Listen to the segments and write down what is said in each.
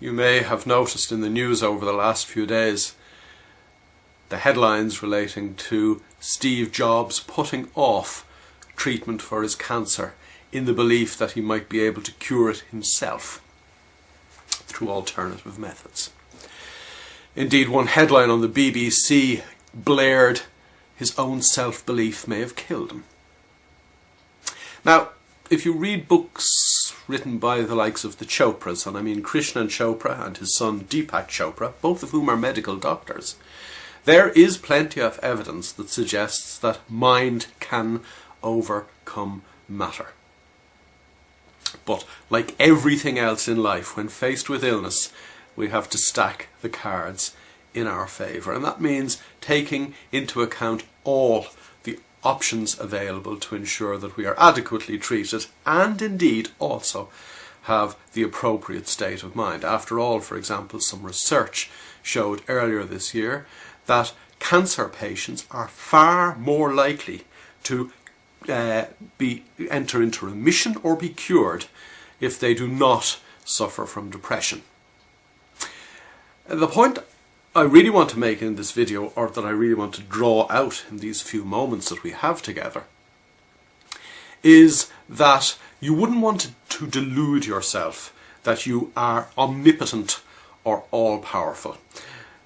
You may have noticed in the news over the last few days the headlines relating to Steve Jobs putting off treatment for his cancer in the belief that he might be able to cure it himself through alternative methods. Indeed, one headline on the BBC blared, "His own self-belief may have killed him." Now, if you read books written by the likes of the Chopras, and I mean Krishnan Chopra and his son Deepak Chopra, both of whom are medical doctors, there is plenty of evidence that suggests that mind can overcome matter. But like everything else in life, when faced with illness, we have to stack the cards in our favour. And that means taking into account all the options available to ensure that we are adequately treated and indeed also have the appropriate state of mind. After all, for example, some research showed earlier this year that cancer patients are far more likely to enter into remission or be cured if they do not suffer from depression. The point I really want to make in this video, or that I really want to draw out in these few moments that we have together, is that you wouldn't want to delude yourself that you are omnipotent or all-powerful.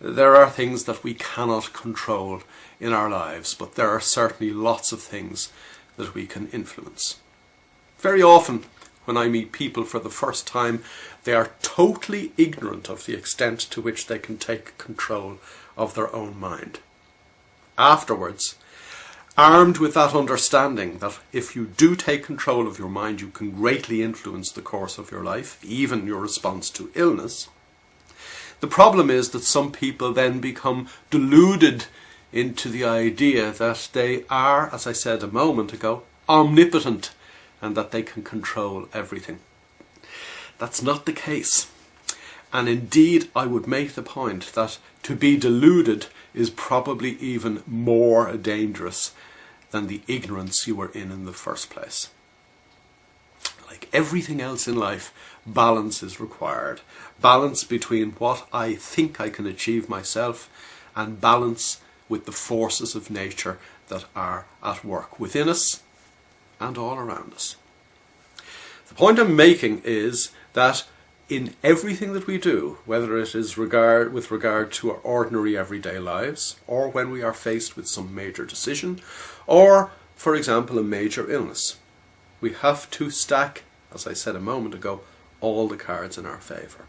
There are things that we cannot control in our lives, but there are certainly lots of things that we can influence. Very often, when I meet people for the first time, they are totally ignorant of the extent to which they can take control of their own mind. Afterwards, armed with that understanding that if you do take control of your mind, you can greatly influence the course of your life, even your response to illness. The problem is that some people then become deluded into the idea that they are, as I said a moment ago, omnipotent, and that they can control everything. That's not the case. And indeed, I would make the point that to be deluded is probably even more dangerous than the ignorance you were in the first place. Like everything else in life, balance is required. Balance between what I think I can achieve myself and balance with the forces of nature that are at work within us and all around us. The point I'm making is that in everything that we do, whether it is with regard to our ordinary everyday lives, or when we are faced with some major decision, or, for example, a major illness, we have to stack, as I said a moment ago, all the cards in our favour.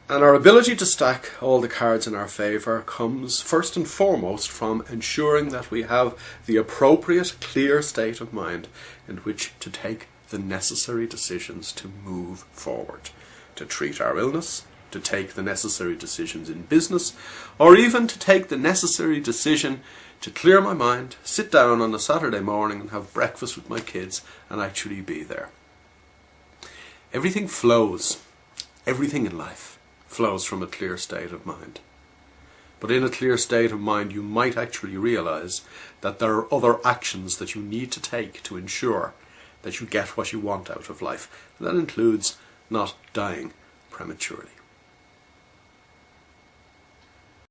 And our ability to stack all the cards in our favour comes first and foremost from ensuring that we have the appropriate, clear state of mind in which to take the necessary decisions to move forward, to treat our illness, to take the necessary decisions in business, or even to take the necessary decision to clear my mind, sit down on a Saturday morning and have breakfast with my kids and actually be there. Everything flows. Everything in life flows from a clear state of mind. But in a clear state of mind, you might actually realize that there are other actions that you need to take to ensure that you get what you want out of life. And that includes not dying prematurely.